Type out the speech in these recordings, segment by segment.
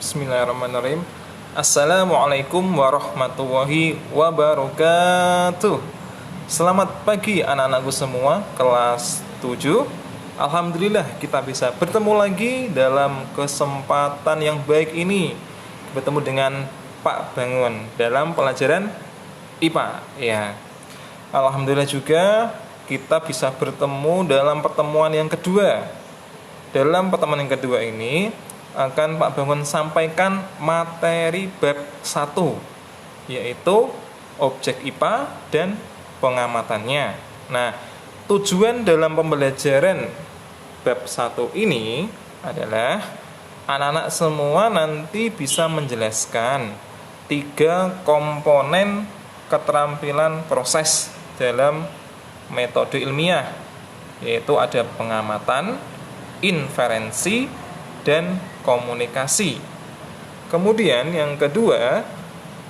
Bismillahirrahmanirrahim. Assalamualaikum warahmatullahi wabarakatuh. Selamat pagi anak-anakku semua, kelas 7. Alhamdulillah kita bisa bertemu lagi dalam kesempatan yang baik ini. Bertemu dengan Pak Bangun dalam pelajaran IPA. Ya. Alhamdulillah juga kita bisa bertemu dalam pertemuan yang kedua. Dalam pertemuan yang kedua ini akan Pak Bangun sampaikan materi bab 1, yaitu objek IPA dan pengamatannya. Nah, tujuan dalam pembelajaran bab 1 ini adalah anak-anak semua nanti bisa menjelaskan 3 komponen keterampilan proses dalam metode ilmiah, yaitu ada pengamatan, inferensi, dan komunikasi. Kemudian yang kedua,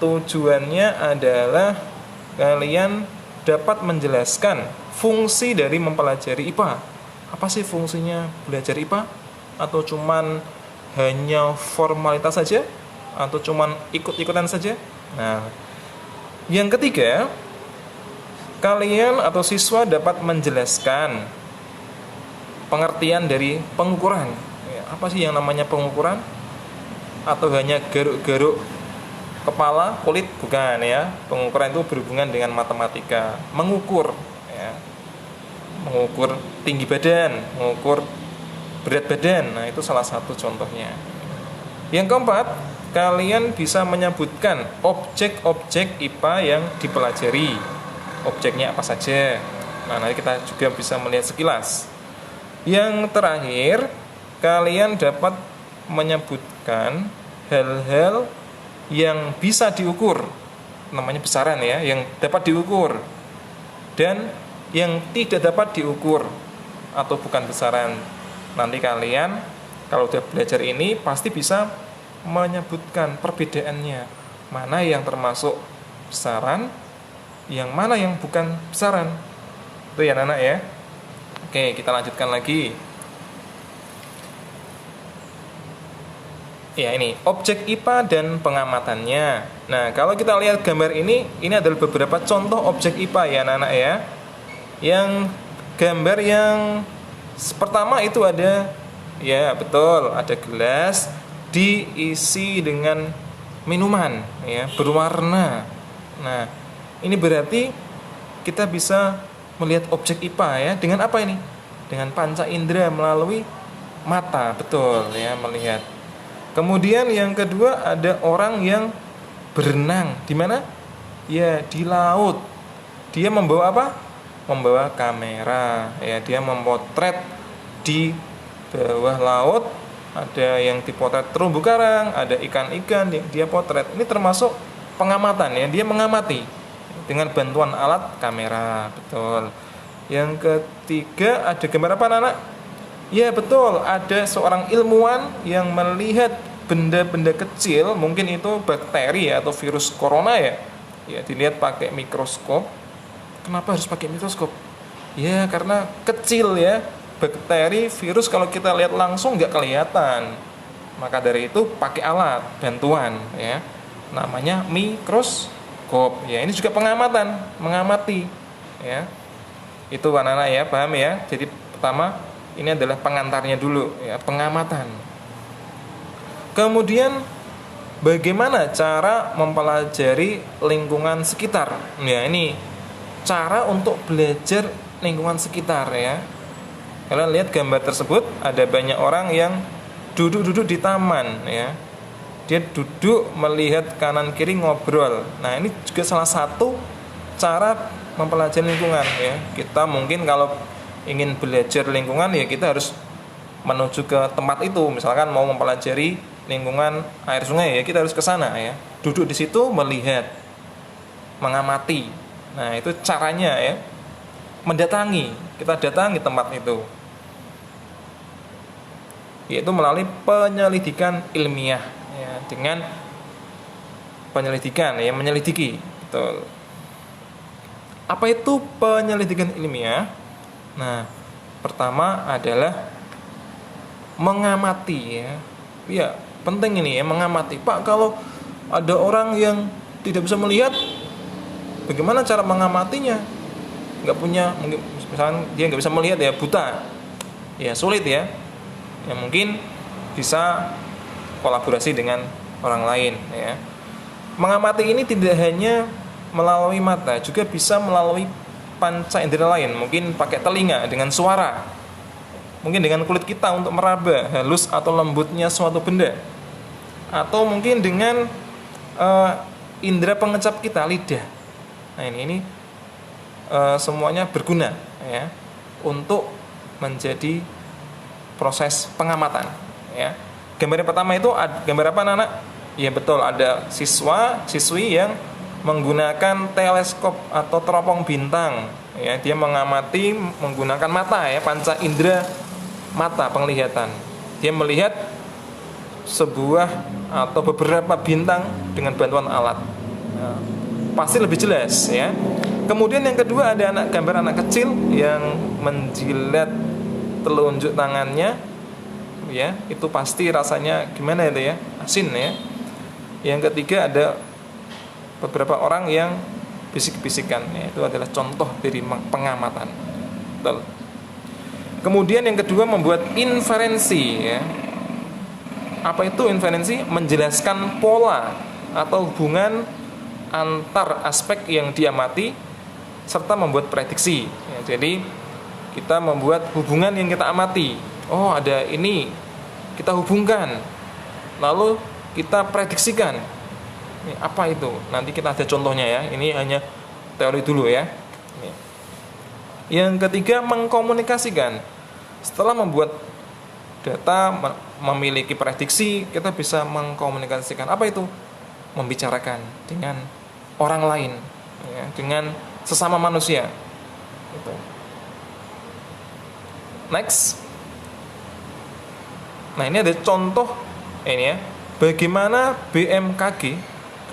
tujuannya adalah kalian dapat menjelaskan fungsi dari mempelajari IPA. Apa sih fungsinya belajar IPA? Atau cuman hanya formalitas saja? Atau cuman ikut-ikutan saja? Nah, yang ketiga, kalian atau siswa dapat menjelaskan pengertian dari pengukuran. Apa sih yang namanya pengukuran? Atau hanya garuk-garuk kepala, kulit? Bukan ya. Pengukuran itu berhubungan dengan matematika. Mengukur ya. Mengukur tinggi badan, mengukur berat badan. Nah, itu salah satu contohnya. Yang keempat, kalian bisa menyebutkan objek-objek IPA yang dipelajari. Objeknya apa saja? Nah, nanti kita juga bisa melihat sekilas. Yang terakhir, kalian dapat menyebutkan hal-hal yang bisa diukur, namanya besaran ya, yang dapat diukur dan yang tidak dapat diukur atau bukan besaran. Nanti kalian kalau sudah belajar ini pasti bisa menyebutkan perbedaannya, mana yang termasuk besaran, yang mana yang bukan besaran. Itu ya anak-anak ya. Oke, kita lanjutkan lagi. Ya, ini objek IPA dan pengamatannya. Nah, kalau kita lihat gambar ini adalah beberapa contoh objek IPA ya anak-anak ya. Yang gambar yang pertama itu ada, ya betul, ada gelas diisi dengan minuman ya, berwarna. Nah, ini berarti kita bisa melihat objek IPA ya, dengan apa ini? Dengan panca indera melalui mata, betul ya, melihat. Kemudian yang kedua ada orang yang berenang di mana? Ya, di laut. Dia membawa apa? Membawa kamera. Ya, dia memotret di bawah laut. Ada yang dipotret terumbu karang, ada ikan-ikan yang dia potret. Ini termasuk pengamatan ya, dia mengamati dengan bantuan alat kamera, betul. Yang ketiga ada gambar apa anak-anak? Ya betul, ada seorang ilmuwan yang melihat benda-benda kecil, mungkin itu bakteri ya, atau virus corona ya. Ya, dilihat pakai mikroskop. Kenapa harus pakai mikroskop? Ya karena kecil ya. Bakteri, virus kalau kita lihat langsung nggak kelihatan. Maka dari itu pakai alat bantuan ya. Namanya mikroskop. Ya, ini juga pengamatan, mengamati ya. Itu anak-anak ya, paham ya? Jadi pertama ini adalah pengantarnya dulu ya, pengamatan. Kemudian bagaimana cara mempelajari lingkungan sekitar? Ya, ini cara untuk belajar lingkungan sekitar ya. Kalian lihat gambar tersebut, ada banyak orang yang duduk-duduk di taman ya. Dia duduk melihat kanan kiri ngobrol. Nah, ini juga salah satu cara mempelajari lingkungan ya. Kita mungkin kalau ingin belajar lingkungan ya kita harus menuju ke tempat itu. Misalkan mau mempelajari lingkungan air sungai ya kita harus ke sana ya. Duduk di situ melihat, mengamati. Nah, itu caranya ya. Mendatangi, kita datangi tempat itu. Yaitu melalui penyelidikan ilmiah ya, dengan penyelidikan ya, menyelidiki. Betul. Apa itu penyelidikan ilmiah? Nah, pertama adalah mengamati ya. Ya, penting ini ya, mengamati. Pak, kalau ada orang yang tidak bisa melihat, bagaimana cara mengamatinya? Nggak punya, mungkin misalnya dia nggak bisa melihat ya, buta, ya sulit ya. Ya mungkin bisa kolaborasi dengan orang lain ya. Mengamati ini tidak hanya melalui mata, juga bisa melalui panca indera lain, mungkin pakai telinga dengan suara, mungkin dengan kulit kita untuk meraba halus atau lembutnya suatu benda, atau mungkin dengan indera pengecap kita, lidah. Nah ini semuanya berguna ya untuk menjadi proses pengamatan ya. Gambar yang pertama itu gambar apa anak-anak? Ya betul, ada siswi yang menggunakan teleskop atau teropong bintang ya. Dia mengamati menggunakan mata ya, panca indera mata, penglihatan. Dia melihat sebuah atau beberapa bintang dengan bantuan alat ya, pasti lebih jelas ya. Kemudian yang kedua ada gambar anak kecil yang menjilat telunjuk tangannya ya, itu pasti rasanya gimana itu ya, asin ya. Yang ketiga ada beberapa orang yang bisik-bisikan ya, itu adalah contoh dari pengamatan. Betul. Kemudian yang kedua membuat inferensi ya. Apa itu inferensi? Menjelaskan pola atau hubungan antar aspek yang diamati serta membuat prediksi ya. Jadi kita membuat hubungan yang kita amati. Oh ada ini, kita hubungkan, lalu kita prediksikan. Ini apa itu? Nanti kita ada contohnya ya. Ini hanya teori dulu ya. Yang ketiga mengkomunikasikan. Setelah membuat data memiliki prediksi, kita bisa mengkomunikasikan. Apa itu? Membicarakan dengan orang lain ya, dengan sesama manusia gitu. Next. Nah ini ada contoh ini ya, bagaimana BMKG.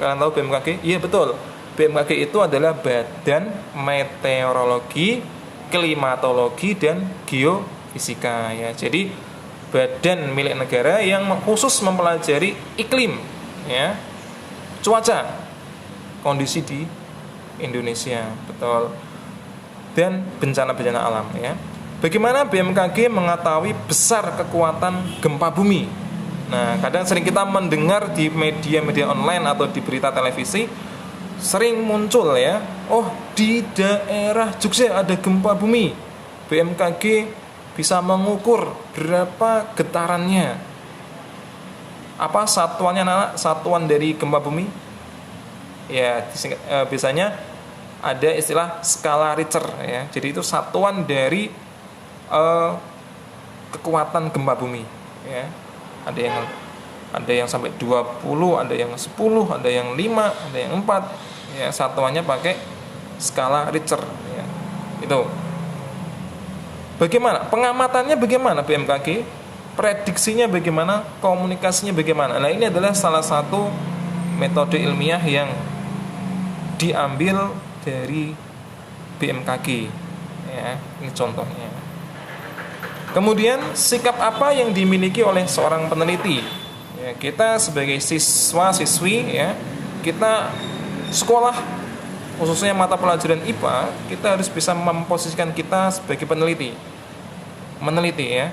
Kalian tahu BMKG? Iya betul, BMKG itu adalah Badan Meteorologi, Klimatologi, dan Geofisika ya. Jadi badan milik negara yang khusus mempelajari iklim ya, cuaca, kondisi di Indonesia, betul, dan bencana-bencana alam ya. Bagaimana BMKG mengetahui besar kekuatan gempa bumi? Nah, kadang sering kita mendengar di media-media online atau di berita televisi sering muncul ya, oh di daerah Jogja ada gempa bumi. BMKG bisa mengukur berapa getarannya. Apa satuannya anak? Satuan dari gempa bumi? Ya, biasanya ada istilah skala Richter ya. Jadi itu satuan dari kekuatan gempa bumi ya. Ada yang sampai 20, ada yang 10, ada yang 5, ada yang 4 ya, satuannya pakai skala Richter ya. Itu. Bagaimana? Pengamatannya bagaimana BMKG? Prediksinya bagaimana? Komunikasinya bagaimana? Nah, ini adalah salah satu metode ilmiah yang diambil dari BMKG ya. Ini contohnya. Kemudian sikap apa yang dimiliki oleh seorang peneliti? Ya, kita sebagai siswa-siswi ya, kita sekolah khususnya mata pelajaran IPA, kita harus bisa memposisikan kita sebagai peneliti, meneliti ya.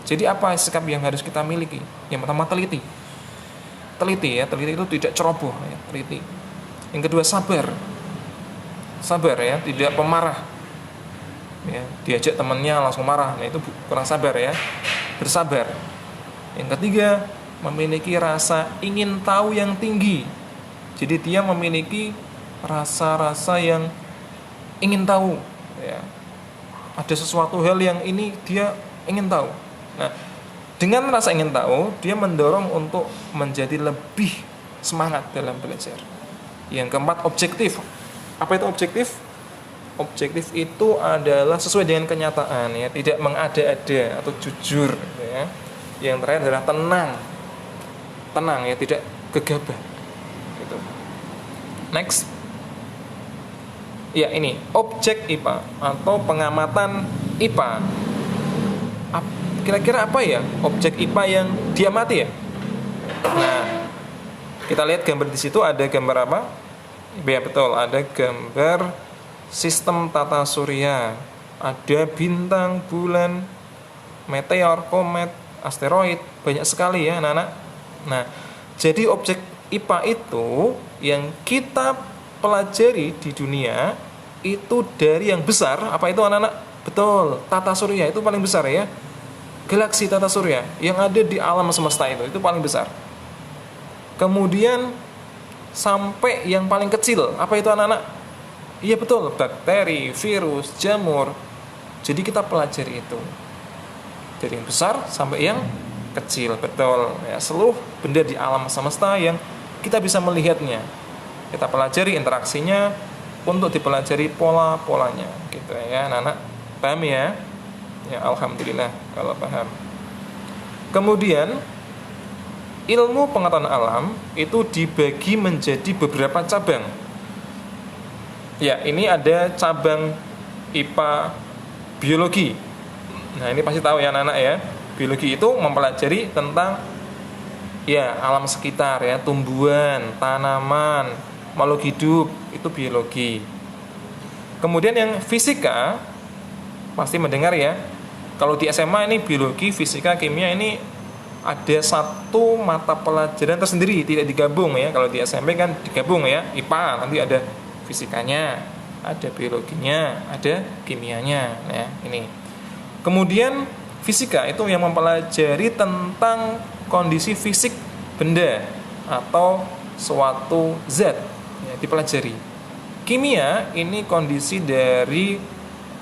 Jadi apa sikap yang harus kita miliki? Yang pertama teliti ya, teliti itu tidak ceroboh ya, teliti. Yang kedua sabar ya, tidak pemarah ya, diajak temannya langsung marah, nah itu kurang sabar ya, bersabar. Yang ketiga memiliki rasa ingin tahu yang tinggi, jadi dia memiliki rasa-rasa yang ingin tahu ya, ada sesuatu hal yang ini dia ingin tahu. Nah dengan rasa ingin tahu dia mendorong untuk menjadi lebih semangat dalam belajar. Yang keempat objektif. Apa itu objektif? Objektif itu adalah sesuai dengan kenyataan ya, tidak mengada-ada atau jujur ya. Yang terakhir adalah tenang ya, tidak gegabah gitu. Next. Ya ini objek IPA atau pengamatan IPA. Kira-kira apa ya objek IPA yang diamati ya? Nah, kita lihat gambar di situ ada gambar apa? Ya betul, ada gambar sistem tata surya. Ada bintang, bulan, meteor, komet, asteroid, banyak sekali ya anak-anak. Nah, jadi objek IPA itu yang kita pelajari di dunia itu dari yang besar, apa itu anak-anak? Betul, tata surya itu paling besar ya. Galaksi tata surya yang ada di alam semesta itu paling besar. Kemudian sampai yang paling kecil, apa itu anak-anak? Iya betul, bakteri, virus, jamur. Jadi kita pelajari itu dari yang besar sampai yang kecil, betul ya. Seluruh benda di alam semesta yang kita bisa melihatnya, kita pelajari interaksinya untuk dipelajari pola-polanya, gitu ya anak-anak. Paham ya? Ya alhamdulillah kalau paham. Kemudian ilmu pengetahuan alam itu dibagi menjadi beberapa cabang. Ya, ini ada cabang IPA biologi. Nah, ini pasti tahu ya anak-anak ya. Biologi itu mempelajari tentang ya alam sekitar ya, tumbuhan, tanaman, makhluk hidup, itu biologi. Kemudian yang fisika pasti mendengar ya. Kalau di SMA ini biologi, fisika, kimia ini ada satu mata pelajaran tersendiri, tidak digabung ya. Kalau di SMP kan digabung ya, IPA, nanti ada fisikanya, ada biologinya, ada kimianya. Nah, ini. Kemudian fisika itu yang mempelajari tentang kondisi fisik benda atau suatu zat ya, dipelajari. Kimia ini kondisi dari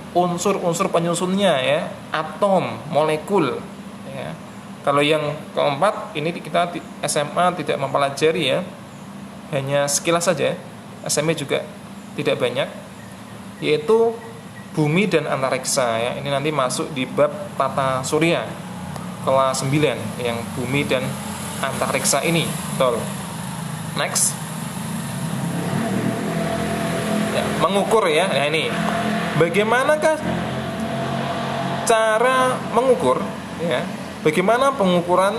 unsur-unsur penyusunnya ya, atom, molekul ya. Kalau yang keempat ini kita di SMA tidak mempelajari ya, hanya sekilas saja. SMP juga tidak banyak, yaitu bumi dan antariksa ya. Ini nanti masuk di bab tata surya kelas 9 yang bumi dan antariksa ini. Betul. Next. Ya, mengukur ya. Nah ini. Bagaimanakah cara mengukur ya? Bagaimana pengukuran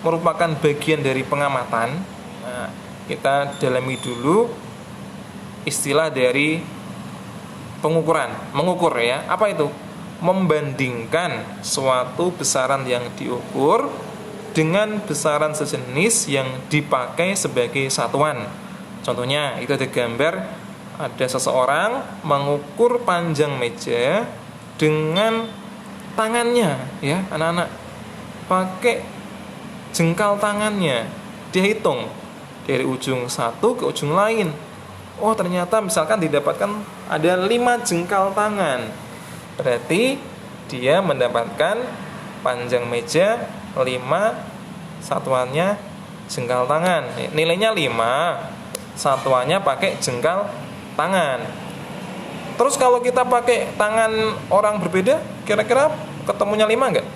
merupakan bagian dari pengamatan? Nah, kita dalami dulu istilah dari pengukuran. Mengukur ya. Apa itu? Membandingkan suatu besaran yang diukur dengan besaran sejenis yang dipakai sebagai satuan. Contohnya, itu ada gambar, ada seseorang mengukur panjang meja dengan tangannya ya, anak-anak. Pakai jengkal tangannya. Dia hitung dari ujung satu ke ujung lain. Oh, ternyata misalkan didapatkan ada 5 jengkal tangan. Berarti dia mendapatkan panjang meja 5, satuannya jengkal tangan. Nilainya 5, satuannya pakai jengkal tangan. Terus kalau kita pakai tangan orang berbeda, kira-kira ketemunya 5 enggak?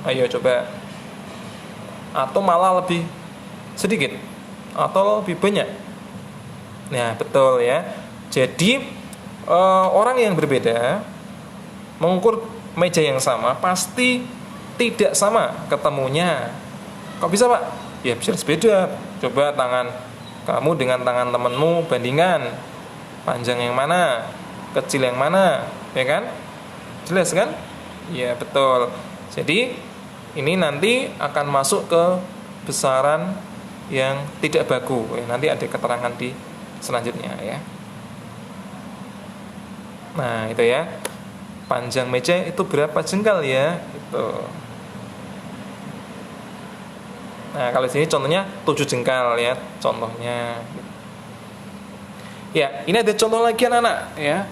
Ayo coba. Atau malah lebih sedikit atau lebih banyak? Nah, betul ya. Jadi orang yang berbeda mengukur meja yang sama pasti tidak sama ketemunya. Kok bisa, Pak? Ya bisa beda. Coba tangan kamu dengan tangan temanmu bandingkan. Panjang yang mana? Kecil yang mana? Ya kan? Jelas kan? Ya, betul. Jadi ini nanti akan masuk ke besaran yang tidak baku. Nanti ada keterangan di selanjutnya ya. Nah, itu ya. Panjang meja itu berapa jengkal ya? Itu. Nah, kalau sini contohnya 7 jengkal ya, contohnya. Ya, ini ada contoh lagi anak-anak ya.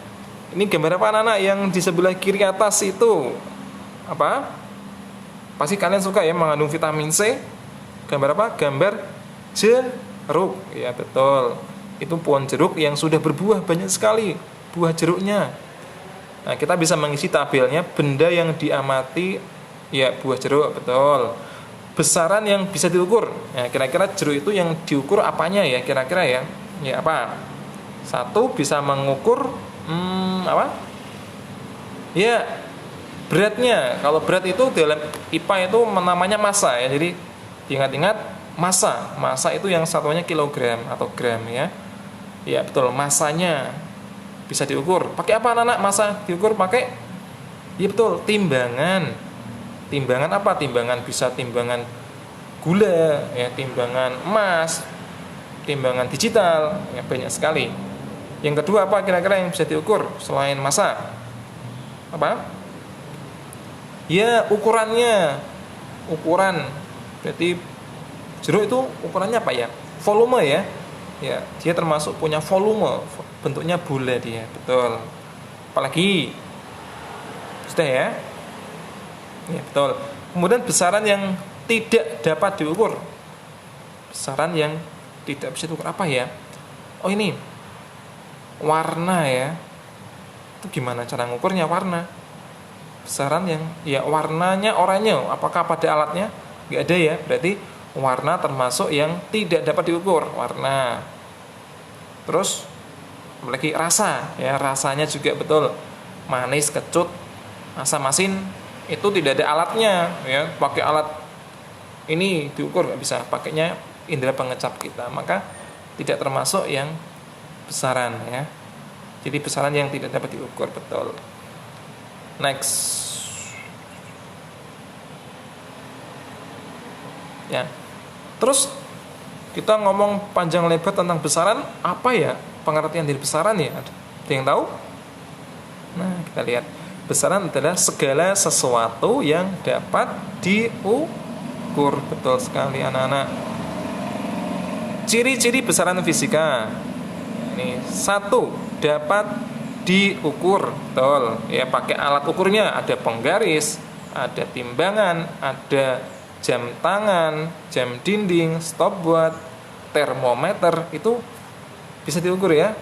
Ini gambar apa anak-anak yang di sebelah kiri atas itu? Apa? Pasti kalian suka ya, mengandung vitamin C. Gambar apa? Gambar jeruk. Ya, betul. Itu pohon jeruk yang sudah berbuah banyak sekali buah jeruknya. Nah, kita bisa mengisi tabelnya benda yang diamati ya, buah jeruk, betul. Besaran yang bisa diukur. Ya, kira-kira jeruk itu yang diukur apanya ya? Kira-kira ya. Ya, apa? Satu bisa mengukur apa? Ya, beratnya. Kalau berat itu dalam IPA itu namanya massa ya. Jadi ingat-ingat Massa itu yang satuannya kilogram atau gram ya. Ya betul, massanya bisa diukur. Pakai apa anak-anak massa diukur? Pakai, ya betul, timbangan. Timbangan apa? Timbangan bisa timbangan gula, ya, timbangan emas, timbangan digital, ya banyak sekali. Yang kedua apa kira-kira yang bisa diukur selain massa? Apa? Ya ukurannya. Ukuran. Berarti jeruk itu ukurannya apa ya? Volume ya. Ya, dia termasuk punya volume, bentuknya bulat dia, betul. Apalagi sudah ya? Ya, betul. Kemudian besaran yang tidak dapat diukur. Besaran yang tidak bisa diukur apa ya? Oh ini, warna ya. Itu gimana cara ngukurnya warna? Besaran yang, ya warnanya oranye. Apakah pada alatnya? Nggak ada ya. Berarti warna termasuk yang tidak dapat diukur, warna. Terus memiliki rasa, ya rasanya juga betul, manis, kecut, asam, asin, itu tidak ada alatnya, ya pakai alat ini diukur nggak bisa, pakainya indera pengecap kita, maka tidak termasuk yang besaran ya. Jadi besaran yang tidak dapat diukur, betul. Next. Ya. Terus kita ngomong panjang lebar tentang besaran, apa ya pengertian dari besaran ya? Ada yang tahu? Nah, kita lihat. Besaran adalah segala sesuatu yang dapat diukur. Betul sekali anak-anak. Ciri-ciri besaran fisika. Ini satu, dapat diukur. Betul. Ya, pakai alat ukurnya, ada penggaris, ada timbangan, ada jam tangan, jam dinding, stopwatch, termometer, itu bisa diukur ya.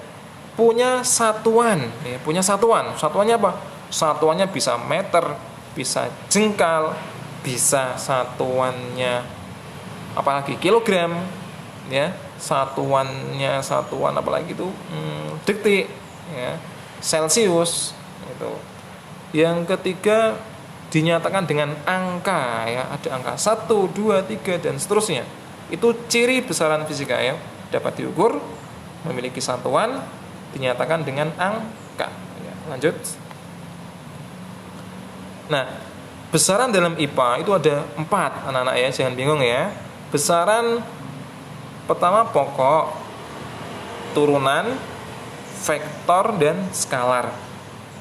Punya satuan, ya, punya satuan. Satuannya apa? Satuannya bisa meter, bisa jengkal, bisa satuannya apalagi kilogram, ya. Satuannya satuan apalagi itu detik, ya. Celcius, itu. Yang ketiga dinyatakan dengan angka ya, ada angka 1, 2, 3 dan seterusnya. Itu ciri besaran fisika ya, dapat diukur, memiliki satuan, dinyatakan dengan angka ya. Lanjut. Nah, besaran dalam IPA itu ada 4 anak-anak ya, jangan bingung ya. Besaran pertama pokok, turunan, vektor dan skalar.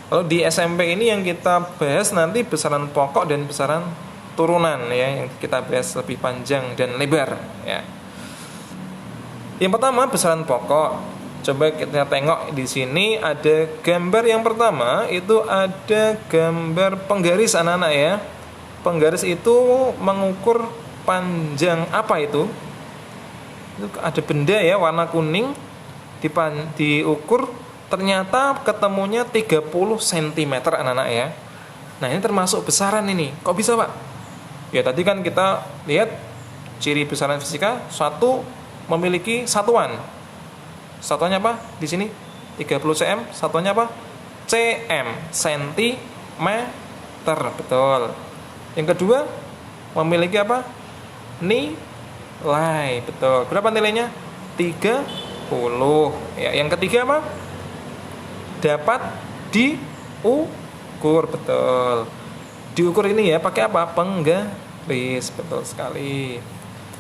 Kalau di SMP ini yang kita bahas nanti besaran pokok dan besaran turunan ya, yang kita bahas lebih panjang dan lebar ya. Yang pertama besaran pokok. Coba kita tengok di sini ada gambar yang pertama, itu ada gambar penggaris anak-anak ya. Penggaris itu mengukur panjang apa itu? Itu ada benda ya warna kuning diukur. Ternyata ketemunya 30 cm anak-anak ya. Nah ini termasuk besaran ini. Kok bisa Pak? Ya tadi kan kita lihat ciri besaran fisika, satu memiliki satuan. Satuannya apa? Di sini 30 cm. Satuannya apa? cm, centimeter. Betul. Yang kedua memiliki apa? Nilai. Betul. Berapa nilainya? 30. Ya, yang ketiga apa? Dapat diukur. Betul. Diukur ini ya pakai apa? Penggaris. Betul sekali.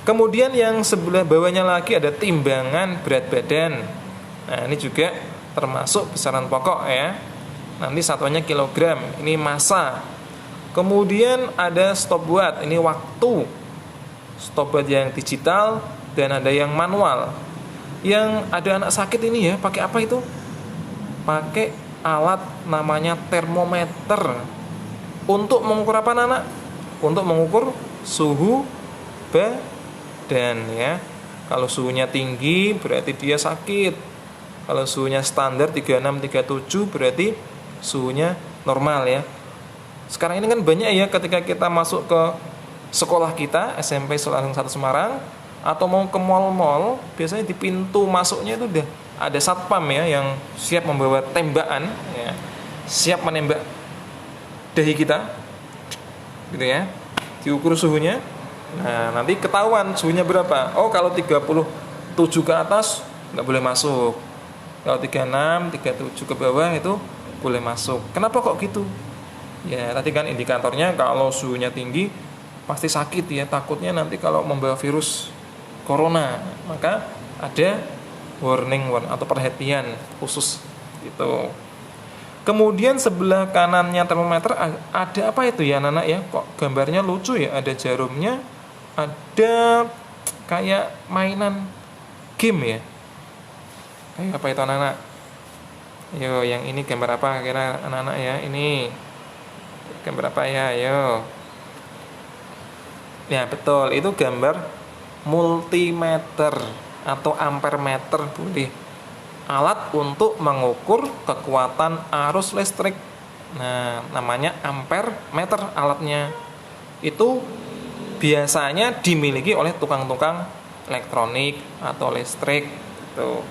Kemudian yang sebelah bawahnya lagi ada timbangan berat badan. Nah ini juga termasuk besaran pokok ya. Nanti satuannya kilogram. Ini massa. Kemudian ada stopwatch. Ini waktu. Stopwatch yang digital dan ada yang manual. Yang ada anak sakit ini ya pakai apa itu? Pakai alat namanya termometer. Untuk mengukur apa anak? Untuk mengukur suhu badan ya. Kalau suhunya tinggi berarti dia sakit. Kalau suhunya standar 36 37 berarti suhunya normal ya. Sekarang ini kan banyak ya ketika kita masuk ke sekolah kita SMP Selangsung 1 Semarang atau mau ke mall-mall, biasanya di pintu masuknya itu udah ada satpam ya yang siap membawa tembakan ya, siap menembak dahi kita gitu ya, diukur suhunya. Nah, nanti ketahuan suhunya berapa. Oh, kalau 37 ke atas nggak boleh masuk. Kalau 36, 37 ke bawah itu boleh masuk. Kenapa kok gitu? Ya, tadi kan indikatornya kalau suhunya tinggi pasti sakit ya. Takutnya nanti kalau membawa virus corona, maka ada warning atau perhatian khusus gitu. Kemudian sebelah kanannya termometer ada apa itu ya anak-anak ya? Kok gambarnya lucu ya? Ada jarumnya, ada kayak mainan game ya. Kayak apa itu anak-anak? Yo, yang ini gambar apa kira anak-anak ya? Ini gambar apa ya? Yo. Ya betul, itu gambar multimeter atau ampermeter boleh. Alat untuk mengukur kekuatan arus listrik. Nah, namanya ampermeter alatnya. Itu biasanya dimiliki oleh tukang-tukang elektronik atau listrik gitu.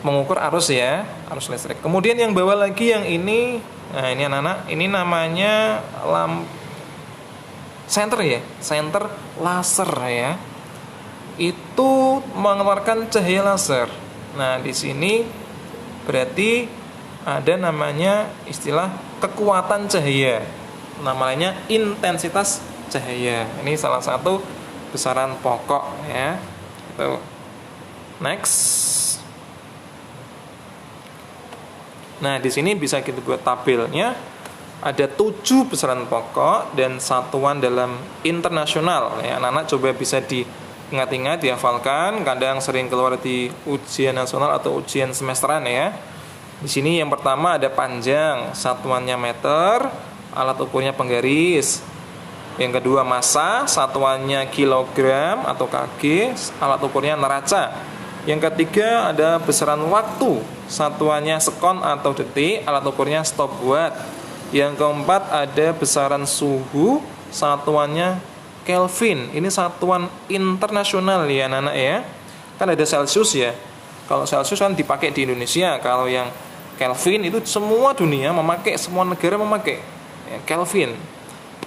Mengukur arus ya, arus listrik. Kemudian yang bawah lagi yang ini, nah ini anak-anak, ini namanya senter ya, senter laser ya. Itu mengeluarkan cahaya laser. Nah, di sini berarti ada namanya istilah kekuatan cahaya. Namanya intensitas cahaya. Ini salah satu besaran pokok ya. Itu. Next. Nah, di sini bisa kita buat tabelnya. Ada 7 besaran pokok dan satuan dalam internasional. Ya, anak-anak coba bisa ingat-ingat, dihafalkan, kadang sering keluar di ujian nasional atau ujian semesteran ya. Di sini yang pertama ada panjang, satuannya meter, alat ukurnya penggaris. Yang kedua massa, satuannya kilogram atau kg, alat ukurnya neraca. Yang ketiga ada besaran waktu, satuannya sekon atau detik, alat ukurnya stopwatch. Yang keempat ada besaran suhu, satuannya Kelvin. Ini satuan internasional ya anak-anak ya. Kan ada Celsius ya. Kalau Celsius kan dipakai di Indonesia. Kalau yang Kelvin itu semua dunia memakai, semua negara memakai ya, Kelvin.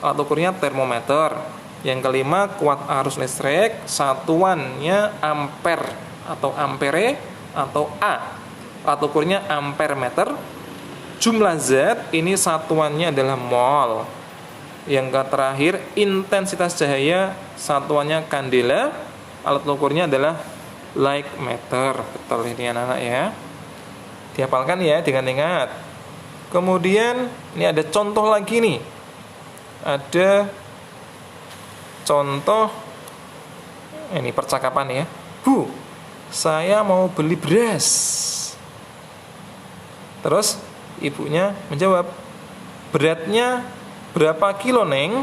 Alat ukurnya termometer. Yang kelima kuat arus listrik, satuannya ampere atau ampere atau A. Alat ukurnya ampermeter. Jumlah zat ini satuannya adalah mol. Yang terakhir intensitas cahaya, satuannya kandela, alat ukurnya adalah light meter. Betul ini anak-anak ya. Dihafalkan ya dengan ingat. Kemudian ini ada contoh lagi nih. Ada contoh ini percakapan ya. Bu, saya mau beli beras. Terus ibunya menjawab, beratnya berapa kilo neng?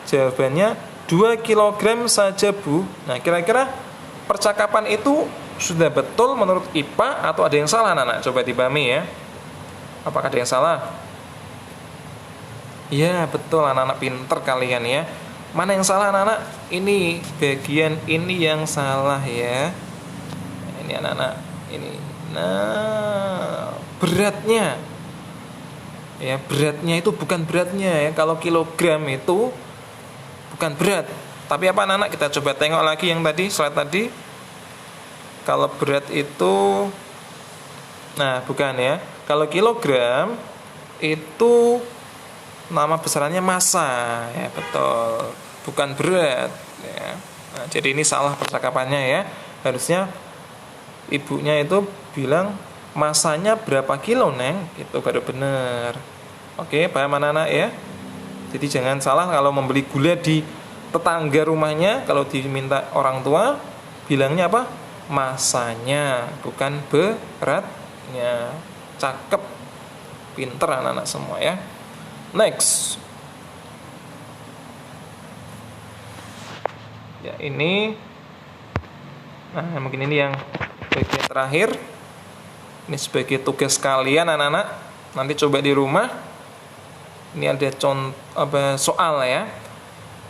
Jawabannya 2 kilogram saja bu. Nah kira-kira percakapan itu sudah betul menurut IPA atau ada yang salah anak-anak? Coba dipahami ya. Apakah ada yang salah? Ya betul, anak-anak pinter kalian ya. Mana yang salah anak-anak? Ini bagian ini yang salah ya. Ini anak-anak ini. Nah beratnya ya, beratnya itu bukan beratnya ya. Kalau kilogram itu bukan berat. Tapi apa anak-anak, kita coba tengok lagi yang tadi, slide tadi. Kalau berat itu, nah bukan ya. Kalau kilogram itu nama besarannya massa ya, betul, bukan berat ya. Nah, jadi ini salah percakapannya ya. Harusnya ibunya itu bilang masanya berapa kilo neng, itu baru benar. Oke, paham anak-anak ya. Jadi jangan salah kalau membeli gula di tetangga rumahnya, kalau diminta orang tua bilangnya apa? Masanya, bukan beratnya. Cakep, pinter anak-anak semua ya. Next. Ya ini, nah mungkin ini yang bagian terakhir. Ini sebagai tugas kalian anak-anak. Nanti coba di rumah. Ini ada soal ya.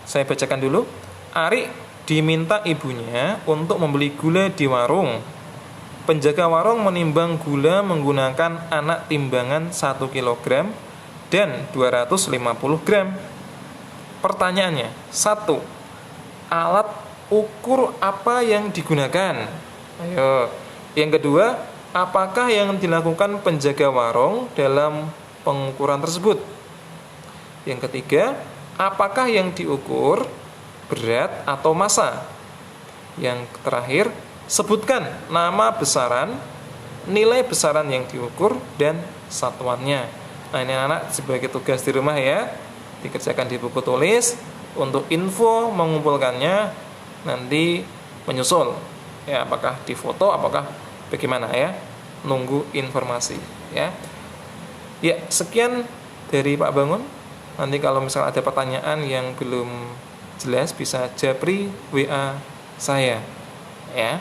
Saya bacakan dulu. Ari diminta ibunya untuk membeli gula di warung. Penjaga warung menimbang gula menggunakan anak timbangan 1 kg dan 250 gram. pertanyaannya. Satu, alat ukur apa yang digunakan? Ayo. Yang kedua, apakah yang dilakukan penjaga warung dalam pengukuran tersebut? Yang ketiga, apakah yang diukur berat atau massa? Yang terakhir, sebutkan nama besaran, nilai besaran yang diukur, dan satuannya. Nah, ini anak sebagai tugas di rumah ya, dikerjakan di buku tulis. Untuk info mengumpulkannya nanti menyusul ya, apakah di foto, apakah bagaimana ya, nunggu informasi ya. Ya, sekian dari Pak Bangun. Nanti kalau misalnya ada pertanyaan yang belum jelas bisa japri WA saya ya.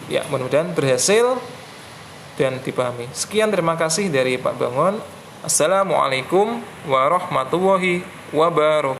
Ya, mudah-mudahan berhasil dan dipahami. Sekian, terima kasih dari Pak Bangun. Assalamualaikum warahmatullahi wabarakatuh.